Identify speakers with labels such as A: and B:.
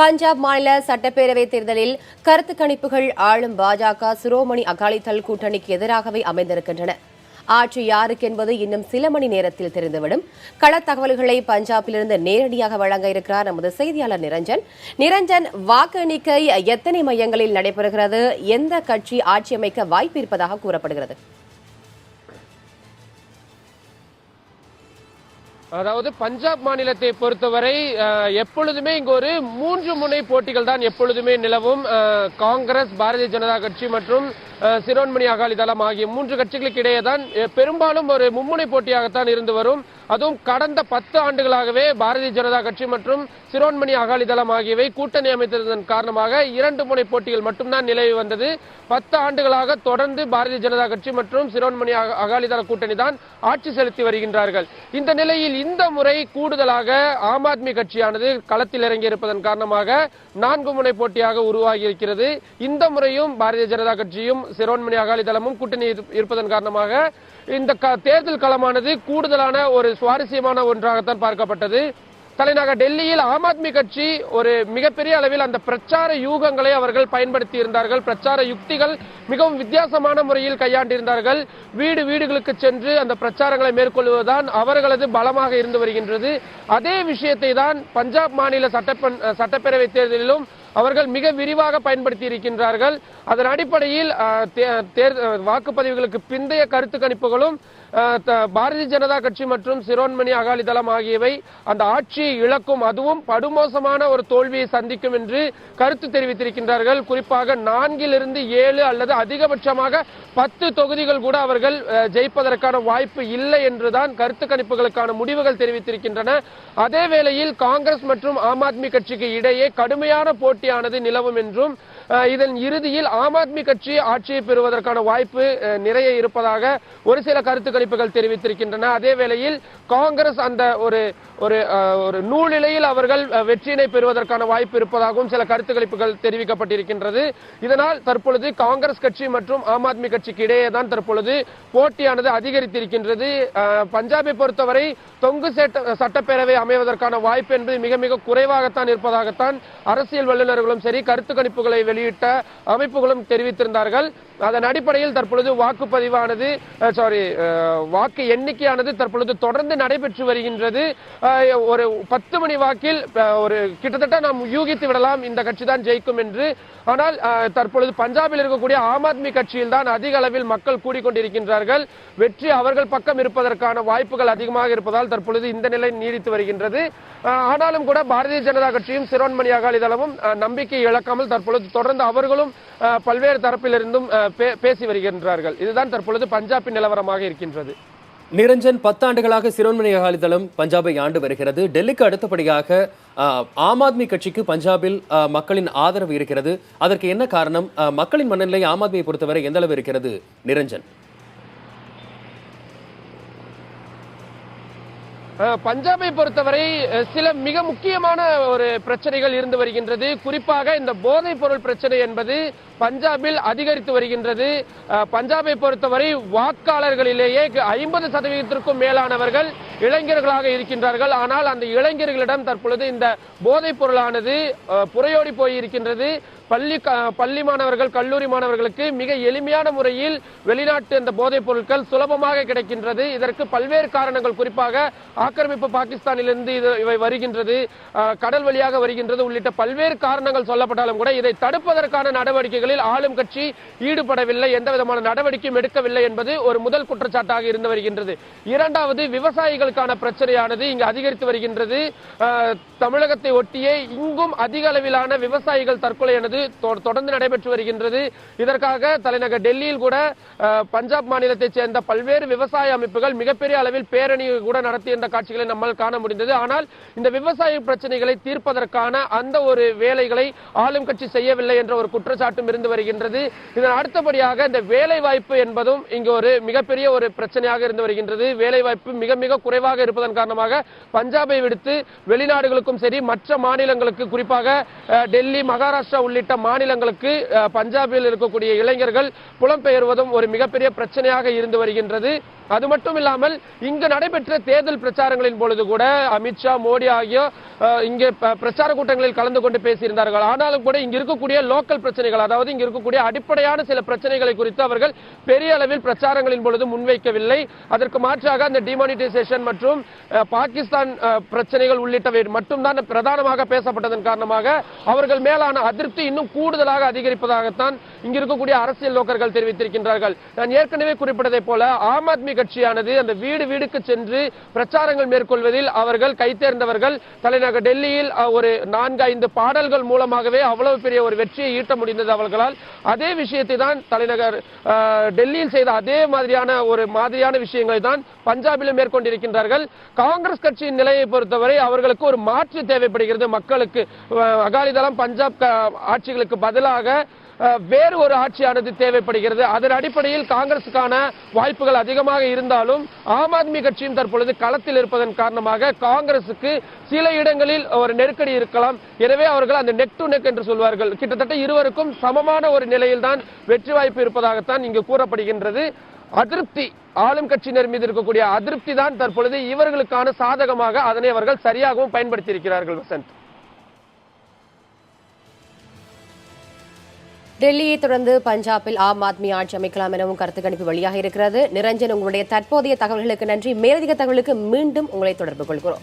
A: பஞ்சாப் மாநில சட்டப்பேரவை தேர்தலில் கருத்து கணிப்புகள் ஆளும் பாஜக சிரோமணி அகாலிதள் கூட்டணிக்கு எதிராகவே அமைந்திருக்கின்றன. ஆட்சி யாருக்கு என்பது இன்னும் சில மணி நேரத்தில் தெரிந்துவிடும். களத் தகவல்களை பஞ்சாபிலிருந்து நேரடியாக வழங்க இருக்கிறார் நமது செய்தியாளர் நிரஞ்சன். வாக்கு எண்ணிக்கை எத்தனை மையங்களில் நடைபெறுகிறது? எந்த கட்சி ஆட்சி அமைக்க வாய்ப்பு இருப்பதாக கூறப்படுகிறது?
B: அதாவது பஞ்சாப் மாநிலத்தை பொறுத்தவரை எப்பொழுதுமே இங்கு ஒரு 3 முனை போட்டிகள் தான் எப்பொழுதுமே நிலவும். காங்கிரஸ், பாரதிய ஜனதா கட்சி மற்றும் சிரோன்மணி அகாலிதளம் ஆகிய 3 கட்சிகளுக்கு இடையே தான் பெரும்பாலும் ஒரு மும்முனை போட்டியாகத்தான் இருந்து வரும். அதுவும் கடந்த 10 ஆண்டுகளாகவே பாரதிய ஜனதா கட்சி மற்றும் சிரோன்மணி அகாலிதளம் ஆகியவை கூட்டணி அமைத்ததன் காரணமாக 2 முனை போட்டிகள் மட்டும்தான் நிலவி வந்தது. 10 ஆண்டுகளாக தொடர்ந்து பாரதிய ஜனதா கட்சி மற்றும் சிரோன்மணி அகாலிதள கூட்டணி தான் ஆட்சி செலுத்தி வருகின்றார்கள். இந்த நிலையில் இந்த முறை கூடுதலாக ஆம் ஆத்மி கட்சியானது களத்தில் இறங்கி இருப்பதன் காரணமாக 4 முனை போட்டியாக உருவாகி இருக்கிறது. இந்த முறையும் பாரதிய ஜனதா கட்சியும் சிரோன்மணி அகாலிதளமும் கூட்டணி இருப்பதன் காரணமாக இந்த தேர்தல் களமானது கூடுதலான ஒரு சுவாரஸ்யமான ஒன்றாகத்தான் பார்க்கப்பட்டது. தலைநகர் டெல்லியில் ஆம் ஆத்மி கட்சி ஒரு மிகப்பெரிய அளவில் அந்த பிரச்சார யூகங்களை அவர்கள் பயன்படுத்தி இருந்தார்கள். பிரச்சார யுக்திகள் மிகவும் வித்தியாசமான முறையில் கையாண்டிருந்தார்கள். வீடுகளுக்கு சென்று அந்த பிரச்சாரங்களை மேற்கொள்வதுதான் அவர்களது பலமாக இருந்து வருகின்றது. அதே விஷயத்தை தான் பஞ்சாப் மாநில சட்டப்பேரவை தேர்தலிலும் அவர்கள் மிக விரிவாக பயன்படுத்தி இருக்கின்றார்கள். அதன் அடிப்படையில் வாக்குப்பதிவுகளுக்கு பிந்தைய கருத்து கணிப்புகளும் பாரதிய ஜனதா கட்சி மற்றும் சிரோன்மணி அகாலிதளம் ஆகியவை அந்த ஆட்சியை இழக்கும், அதுவும் படுமோசமான ஒரு தோல்வியை சந்திக்கும் என்று கருத்து தெரிவித்திருக்கின்றார்கள். குறிப்பாக 4 - 7 அல்லது அதிகபட்சமாக 10 தொகுதிகள் கூட அவர்கள் ஜெயிப்பதற்கான வாய்ப்பு இல்லை என்றுதான் கருத்து கணிப்புகளுக்கான முடிவுகள் தெரிவித்திருக்கின்றன. அதே வேளையில் காங்கிரஸ் மற்றும் ஆம் ஆத்மி கட்சிக்கு இடையே கடுமையான போட்டியானது நிலவும் என்றும் இதன் இறுதியில் ஆம் ஆத்மி கட்சி ஆட்சியை பெறுவதற்கான வாய்ப்பு நிறைய இருப்பதாக ஒரு சில கருத்து கணிப்புகள் தெரிவித்திருக்கின்றன. அதே வேளையில் காங்கிரஸ் அந்த ஒரு நூலிலையில் அவர்கள் வெற்றியினை பெறுவதற்கான வாய்ப்பு இருப்பதாகவும் சில கருத்து கணிப்புகள் தெரிவிக்கப்பட்டிருக்கின்றது. இதனால் தற்பொழுது காங்கிரஸ் கட்சி மற்றும் ஆம் ஆத்மி கட்சிக்கு இடையே தான் தற்பொழுது போட்டியானது அதிகரித்திருக்கின்றது. பஞ்சாபை பொறுத்தவரை தொங்கு சட்டப்பேரவை அமைவதற்கான வாய்ப்பு என்பது மிக மிக குறைவாகத்தான் இருப்பதாகத்தான் அரசியல் வல்லுநர்களும் சரி கருத்து கணிப்புகளை வெளியிட்ட அமைப்புகளும் தெரிவித்திருந்தார்கள். அதன் அடிப்படையில் தற்பொழுது வாக்கு எண்ணிக்கையானது தற்பொழுது தொடர்ந்து நடைபெற்று வருகின்றது. ஒரு 10 மணி வாக்கில் கிட்டத்தட்ட நாம் யூகித்து விடலாம் இந்த கட்சி தான் ஜெயிக்கும் என்று. ஆனால் தற்பொழுது பஞ்சாபில் இருக்கக்கூடிய ஆம் ஆத்மி கட்சியில் தான் அதிக அளவில் மக்கள் கூடிக்கொண்டிருக்கின்றார்கள். வெற்றி அவர்கள் பக்கம் இருப்பதற்கான வாய்ப்புகள் அதிகமாக இருப்பதால் தற்பொழுது இந்த நிலை நீடித்து வருகின்றது. ஆனாலும் கூட பாரதிய ஜனதா கட்சியும் சிரோன்மணி அகாலிதளமும் நம்பிக்கை இழக்காமல் தற்பொழுது தொடர்ந்து அவர்களும் பல்வேறு தரப்பிலிருந்தும் பேசி வருகின்றார்கள். இதுதான் தற்பொழுது பஞ்சாபின் நிலவரமாக இருக்கின்றது.
C: நிரஞ்சன், 10 ஆண்டுகளாக சிரோன்மணி அகாலிதளம் பஞ்சாபை ஆண்டு வருகிறது. டெல்லிக்கு அடுத்தபடியாக ஆம் ஆத்மி கட்சிக்கு பஞ்சாபில் மக்களின் ஆதரவு இருக்கிறது. அதற்கு என்ன காரணம்? மக்களின் மனநிலை ஆம் ஆத்மியை பொறுத்தவரை எந்த அளவு இருக்கிறது நிரஞ்சன்?
B: பஞ்சாபை பொறுத்தவரை சில மிக முக்கியமான ஒரு பிரச்சனைகள் இருந்து வருகின்றது. குறிப்பாக இந்த போதைப் பொருள் பிரச்சனை என்பது பஞ்சாபில் அதிகரித்து வருகின்றது. பஞ்சாபை பொறுத்தவரை வாக்காளர்களிலேயே 50% மேலானவர்கள் இளைஞர்களாக இருக்கின்றார்கள். ஆனால் அந்த இளைஞர்களிடம் தற்பொழுது இந்த போதைப் பொருளானது புரையோடி போயிருக்கின்றது. பள்ளி மாணவர்கள், கல்லூரி மாணவர்களுக்கு மிக எளிமையான முறையில் வெளிநாட்டு அந்த போதைப் பொருட்கள் சுலபமாக கிடைக்கின்றது. இதற்கு பல்வேறு காரணங்கள், குறிப்பாக ஆக்கிரமிப்பு பாகிஸ்தானிலிருந்து இவை வருகின்றது, கடல் வழியாக வருகின்றது உள்ளிட்ட பல்வேறு காரணங்கள் சொல்லப்பட்டாலும் கூட இதை தடுப்பதற்கான நடவடிக்கைகளில் ஆளும் கட்சி ஈடுபடவில்லை, எந்த விதமான நடவடிக்கையும் எடுக்கவில்லை என்பது ஒரு முதல் குற்றச்சாட்டாக இருந்து வருகின்றது. இரண்டாவது, விவசாயிகளுக்கான பிரச்சனையானது இங்கு அதிகரித்து வருகின்றது. தமிழகத்தை ஒட்டியே இங்கும் அதிக அளவிலான விவசாயிகள் தற்கொலையானது தொடர்ந்து நடைபெற்று வருகின்றது. இதற்காக தலைநகர் டெல்லியில் கூட பஞ்சாப் மாநிலத்தைச் சேர்ந்த பல்வேறு விவசாய அமைப்புகள் மிகப்பெரிய அளவில் பேரணி கூட நடத்திய காட்சிகளை நம்மால் காண முடிந்தது. ஆனால் இந்த விவசாய பிரச்சனைகளை தீர்ப்பதற்கான அந்த ஒரு வேலைகளை ஆளும் கட்சி செய்யவில்லை என்ற ஒரு குற்றச்சாட்டும் இருந்து வருகின்றது. இதன் அடுத்தபடியாக இந்த வேலை வாய்ப்பு என்பதும் இங்கு ஒரு மிகப்பெரிய ஒரு பிரச்சனையாக இருந்து வருகின்றது. வேலை வாய்ப்பு மிக மிக குறைவாக இருப்பதன் காரணமாக பஞ்சாபை விடுத்து வெளிநாடுகளுக்கும் சரி மற்ற மாநிலங்களுக்கு, குறிப்பாக டெல்லி, மகாராஷ்டிரா உள்ளிட்ட மாநிலங்களுக்கு பஞ்சாபில் இருக்கக்கூடிய இளைஞர்கள் புலம்பெயர்வதும் ஒரு மிகப்பெரிய பிரச்சனையாக இருந்து வருகின்றது. அது மட்டும் இல்லாமல் இங்கு நடைபெற்ற தேர்தல் பிரச்சாரம் பிரச்சாரங்களின் பொழுது கூட அமித்ஷா, மோடி ஆகியோர் இங்கே பிரச்சார கூட்டங்களில் கலந்து கொண்டு பேசியிருந்தார்கள். ஆனாலும் கூட இங்க இருக்கக்கூடிய லோக்கல் பிரச்சனைகள், அதாவது இங்க இருக்கக்கூடிய அடிப்படையான சில பிரச்சனைகளை குறித்து அவர்கள் பெரிய அளவில் பிரச்சாரங்களின் பொழுது முன்வைக்கவில்லை. அதற்கு மாற்றாக அந்த டிமானிட்டைசேஷன் மற்றும் பாகிஸ்தான் பிரச்சனைகள் உள்ளிட்டவை மட்டும்தான் பிரதானமாக பேசப்பட்டதன் காரணமாக அவர்கள் மேலான அதிருப்தி இன்னும் கூடுதலாக அதிகரிப்பதாகத்தான் இங்க இருக்கக்கூடிய அரசியல் நோக்கர்கள் தெரிவித்திருக்கின்றார்கள். நான் ஏற்கனவே குறிப்பிட்டதை போல ஆம் ஆத்மி கட்சியானது அந்த வீடு வீடுக்கு சென்று பிரச்சாரங்கள் மேற்கொள்வதில் அவர்கள் கைதேர்ந்தவர்கள். தலைநகர் டெல்லியில் ஒரு 4-5 பாடல்கள் மூலமாகவே அவ்வளவு பெரிய ஒரு வெற்றியை ஈட்ட முடிந்தது அவர்களால். அதே விஷயத்தை தான் தலைநகர் டெல்லியில் செய்த அதே மாதிரியான விஷயங்களை தான் பஞ்சாபிலும் மேற்கொண்டிருக்கின்றார்கள். காங்கிரஸ் கட்சியின் நிலையை பொறுத்தவரை அவர்களுக்கு ஒரு மாற்று தேவைப்படுகிறது. மக்களுக்கு அகாலிதளம் பஞ்சாப் ஆட்சிகளுக்கு பதிலாக வேறு ஒரு ஆட்சியானது தேவைப்படுகிறது. அதன் அடிப்படையில் காங்கிரசுக்கான வாய்ப்புகள் அதிகமாக இருந்தாலும் ஆம் ஆத்மி கட்சியும் தற்பொழுது களத்தில் இருப்பதன் காரணமாக காங்கிரசுக்கு சில இடங்களில் ஒரு நெருக்கடி இருக்கலாம். எனவே அவர்கள் அந்த நெக் டு நெக் என்று சொல்வார்கள், கிட்டத்தட்ட இருவருக்கும் சமமான ஒரு நிலையில் தான் வெற்றி வாய்ப்பு இருப்பதாகத்தான் இங்கு கூறப்படுகின்றது. அதிருப்தி, ஆளும் கட்சியினர் மீது இருக்கக்கூடிய அதிருப்தி தான் தற்பொழுது இவர்களுக்கான சாதகமாக அதனை அவர்கள் சரியாகவும் பயன்படுத்தி இருக்கிறார்கள். வசந்த்,
A: டெல்லியை தொடர்ந்து பஞ்சாபில் ஆம் ஆத்மி ஆட்சி அமைக்கலாம் எனவும் கருத்து கணிப்பு வெளியாக இருக்கிறது. நிரஞ்சன், உங்களுடைய தற்போதைய தகவல்களுக்கு நன்றி. மேலதிக தகவலுக்கு மீண்டும் உங்களை தொடர்பு கொள்கிறோம்.